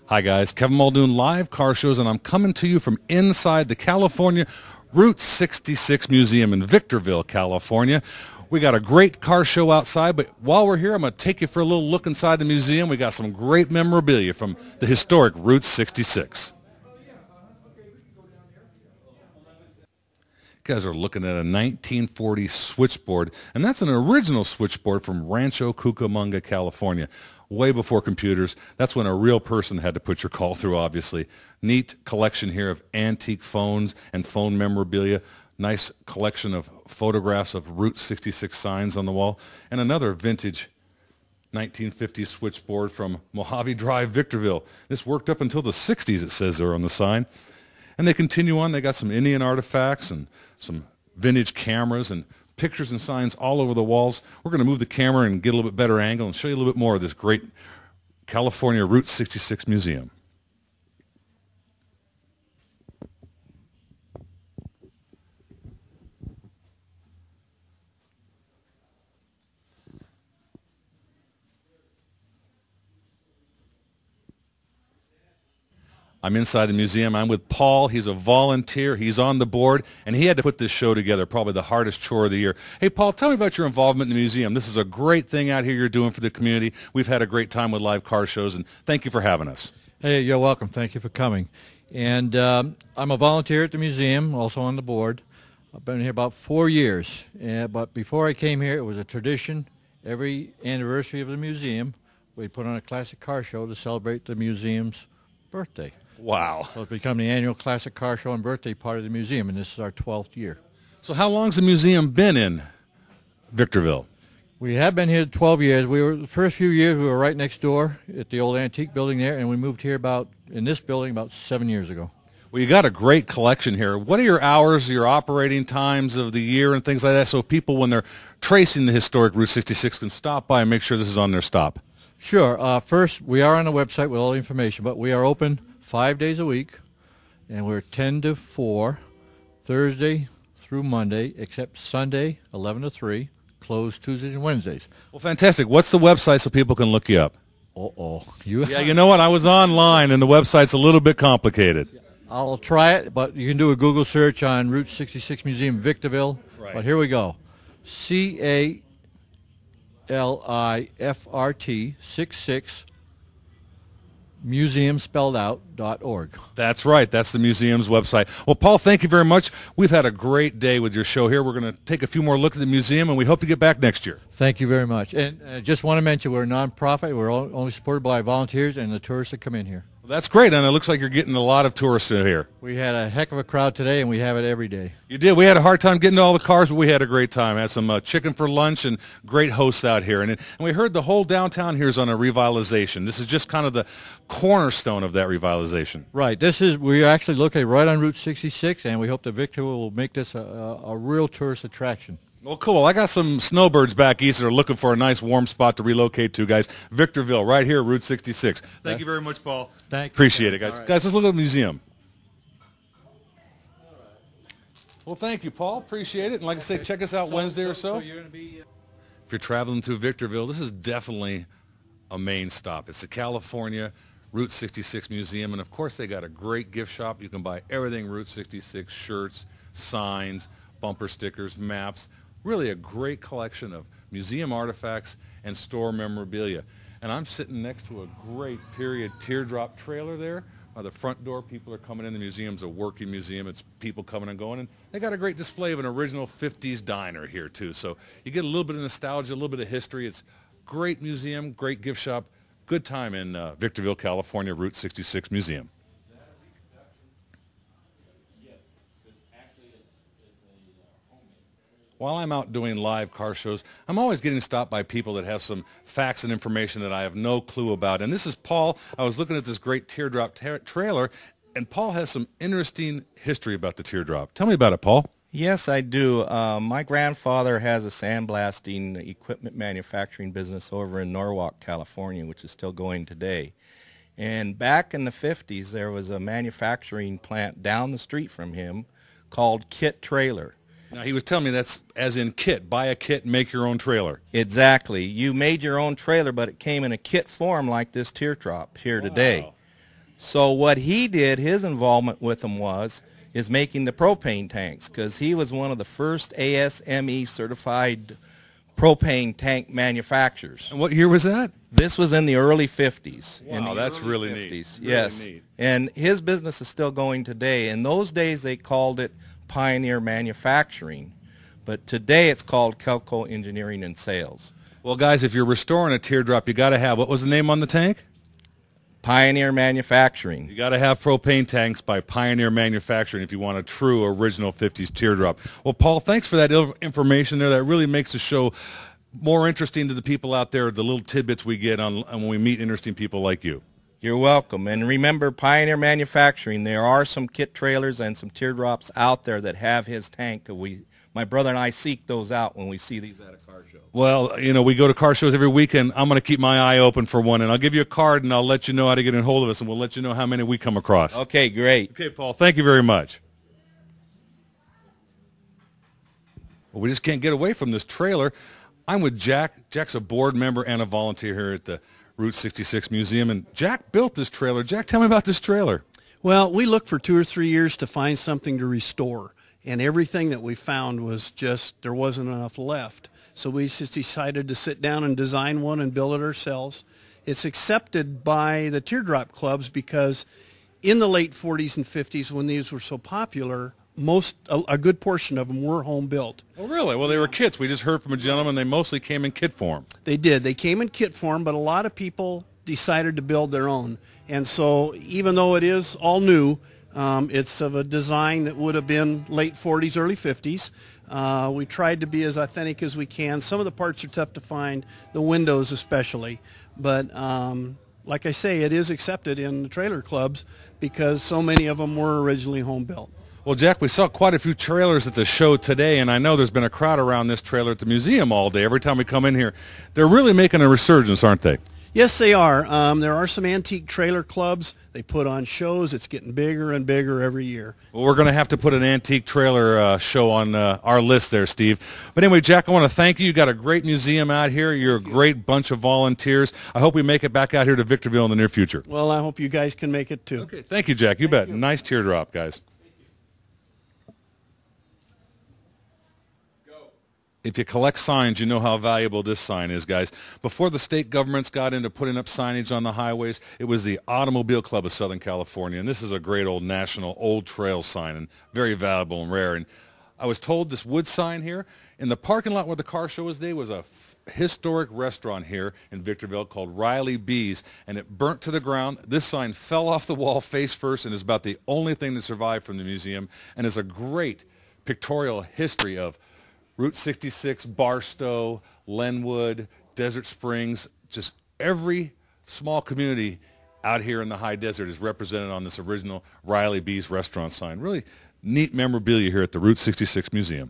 Hi guys, Kevin Muldoon, Live Car Shows, and I'm coming to you from inside the California Route 66 Museum in Victorville, California. We got a great car show outside, but while we're here, I'm going to take you for a little look inside the museum. We got some great memorabilia from the historic Route 66. You guys are looking at a 1940 switchboard, and that's an original switchboard from Rancho Cucamonga, California. Way before computers. That's when a real person had to put your call through, obviously. Neat collection here of antique phones and phone memorabilia. Nice collection of photographs of Route 66 signs on the wall. And another vintage 1950s switchboard from Mojave Drive, Victorville. This worked up until the 60s, it says there on the sign. And they continue on. They got some Indian artifacts and some vintage cameras and pictures and signs all over the walls. We're going to move the camera and get a little bit better angle and show you a little bit more of this great California Route 66 museum. I'm inside the museum. I'm with Paul. He's a volunteer. He's on the board, and he had to put this show together, probably the hardest chore of the year. Hey, Paul, tell me about your involvement in the museum. This is a great thing out here you're doing for the community. We've had a great time with Live Car Shows, and thank you for having us. Hey, you're welcome. Thank you for coming. And I'm a volunteer at the museum, also on the board. I've been here about 4 years, but before I came here, it was a tradition. Every anniversary of the museum, we put on a classic car show to celebrate the museum's birthday. Wow. So it's become the annual classic car show and birthday part of the museum, and this is our 12th year. So how long's the museum been in Victorville? We have been here 12 years. The first few years we were right next door at the old antique building there, and we moved here in this building about 7 years ago. Well, you got a great collection here. What are your hours, your operating times of the year and things like that, so people, when they're tracing the historic Route 66, can stop by and make sure this is on their stop? Sure. First, we are on the website with all the information, but we are open 5 days a week, and we're 10 to 4, Thursday through Monday, except Sunday, 11 to 3, closed Tuesdays and Wednesdays. Well, fantastic. What's the website so people can look you up? Yeah, you know what? I was online, and the website's a little bit complicated. I'll try it, but you can do a Google search on Route 66 Museum, Victorville. Right. But here we go. CALIFRT 66 museumspelledout.org. That's right. That's the museum's website. Well, Paul, thank you very much. We've had a great day with your show here. We're going to take a few more looks at the museum, and we hope to get back next year. Thank you very much. And I just want to mention we're a nonprofit. We're only supported by volunteers and the tourists that come in here. Well, that's great, and it looks like you're getting a lot of tourists in here. We had a heck of a crowd today, and we have it every day. You did. We had a hard time getting to all the cars, but we had a great time. Had some chicken for lunch and great hosts out here. And we heard the whole downtown here is on a revitalization. This is just kind of the cornerstone of that revitalization. Right. We're actually located right on Route 66, and we hope that Victorville will make this a real tourist attraction. Well, cool. I got some snowbirds back east that are looking for a nice warm spot to relocate to, guys. Victorville, right here, Route 66. Thank you very much, Paul. Thank you. Appreciate it, guys. Right. Guys, let's look at the museum. Well, thank you, Paul. Appreciate it. And like I say, check us out Wednesday or so. You're going to be... If you're traveling through Victorville, this is definitely a main stop. It's the California Route 66 Museum. And, of course, they got a great gift shop. You can buy everything Route 66, shirts, signs, bumper stickers, maps. Really a great collection of museum artifacts and store memorabilia. And I'm sitting next to a great period teardrop trailer there. By the front door, people are coming in. The museum's a working museum. It's people coming and going. And they got a great display of an original 50s diner here, too. So you get a little bit of nostalgia, a little bit of history. It's a great museum, great gift shop. Good time in Victorville, California, Route 66 Museum. While I'm out doing live car shows, I'm always getting stopped by people that have some facts and information that I have no clue about. And this is Paul. I was looking at this great teardrop trailer, and Paul has some interesting history about the teardrop. Tell me about it, Paul. Yes, I do. My grandfather has a sandblasting equipment manufacturing business over in Norwalk, California, which is still going today. And back in the 50s, there was a manufacturing plant down the street from him called Kit Trailer. Now, he was telling me that's as in kit. Buy a kit, make your own trailer. Exactly. You made your own trailer, but it came in a kit form like this teardrop here today. So what he did, his involvement with them is making the propane tanks, because he was one of the first ASME certified propane tank manufacturers. And what year was that? This was in the early 50s. Wow, that's really neat. Yes. Really neat. And his business is still going today. In those days, they called it Pioneer Manufacturing, but today it's called Kelco Engineering and Sales. Well, guys, if you're restoring a teardrop, you got to have, what was the name on the tank? Pioneer Manufacturing. You got to have propane tanks by Pioneer Manufacturing if you want a true original 50s teardrop. Well, Paul, thanks for that information there. That really makes the show more interesting to the people out there, the little tidbits we get on when we meet interesting people like you. You're welcome. And remember, Pioneer Manufacturing, there are some kit trailers and some teardrops out there that have his tank. My brother and I seek those out when we see these at a car show. Well, you know, we go to car shows every weekend. I'm going to keep my eye open for one, and I'll give you a card, and I'll let you know how to get in hold of us, and we'll let you know how many we come across. Okay, great. Okay, Paul, thank you very much. Well, we just can't get away from this trailer. I'm with Jack. Jack's a board member and a volunteer here at the Route 66 Museum, and Jack built this trailer. Jack, tell me about this trailer. Well, we looked for 2 or 3 years to find something to restore, and everything that we found was just, there wasn't enough left. So we just decided to sit down and design one and build it ourselves. It's accepted by the teardrop clubs because in the late 40s and 50s, when these were so popular, a good portion of them were home built. Oh, really? Well, they were kits. We just heard from a gentleman. They mostly came in kit form. They did. They came in kit form, but a lot of people decided to build their own. And so even though it is all new, it's of a design that would have been late 40s, early 50s. We tried to be as authentic as we can. Some of the parts are tough to find, the windows especially. But like I say, it is accepted in the trailer clubs because so many of them were originally home built. Well, Jack, we saw quite a few trailers at the show today, and I know there's been a crowd around this trailer at the museum all day. Every time we come in here, they're really making a resurgence, aren't they? Yes, they are. There are some antique trailer clubs. They put on shows. It's getting bigger and bigger every year. Well, we're going to have to put an antique trailer show on our list there, Steve. But anyway, Jack, I want to thank you. You got a great museum out here. You're a great bunch of volunteers. I hope we make it back out here to Victorville in the near future. Well, I hope you guys can make it too. Okay, thank you, Jack. You bet. Nice teardrop, guys. If you collect signs, you know how valuable this sign is, guys. Before the state governments got into putting up signage on the highways, it was the Automobile Club of Southern California, and this is a great old national old trail sign, and very valuable and rare. And I was told this wood sign here, in the parking lot where the car show was today, was a historic restaurant here in Victorville called Riley B's, and it burnt to the ground. This sign fell off the wall face first and is about the only thing that survived from the museum, and is a great pictorial history of Route 66, Barstow, Lenwood, Desert Springs, just every small community out here in the high desert is represented on this original Riley B's restaurant sign. Really neat memorabilia here at the Route 66 Museum.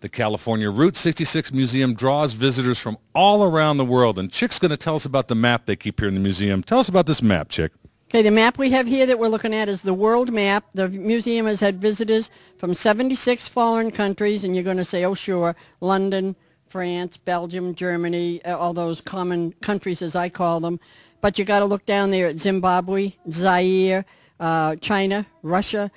The California Route 66 Museum draws visitors from all around the world, and Chick's going to tell us about the map they keep here in the museum. Tell us about this map, Chick. Okay, the map we have here that we're looking at is the world map. The museum has had visitors from 76 foreign countries, and you're going to say, oh, sure, London, France, Belgium, Germany, all those common countries as I call them. But you got to look down there at Zimbabwe, Zaire, China, Russia,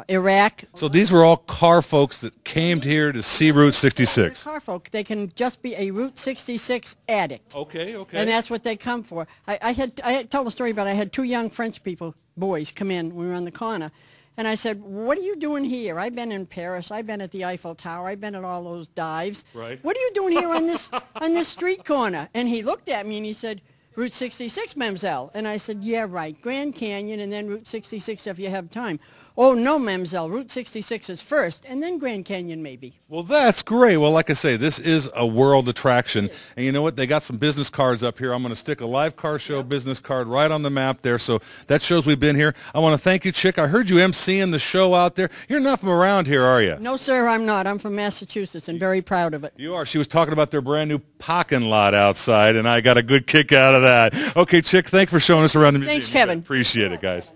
Iraq. So these were all car folks that came here to see Route 66. Car folk, they can just be a Route 66 addict. Okay. And that's what they come for. I had told a story about I had 2 young French boys come in when we were on the corner. And I said, what are you doing here? I've been in Paris. I've been at the Eiffel Tower. I've been at all those dives. Right. What are you doing here on this street corner? And he looked at me and he said, Route 66, Mamselle. And I said, yeah, right. Grand Canyon and then Route 66 if you have time. Oh, no, Mamselle. Route 66 is first, and then Grand Canyon maybe. Well, that's great. Well, like I say, this is a world attraction. And you know what? They got some business cards up here. I'm going to stick a live car show business card right on the map there. So that shows we've been here. I want to thank you, Chick. I heard you emceeing the show out there. You're not from around here, are you? No, sir, I'm not. I'm from Massachusetts and very proud of it. You are. She was talking about their brand new parking lot outside, and I got a good kick out of that. Okay, Chick, thanks for showing us around the museum. Thanks, Kevin. Appreciate it, guys.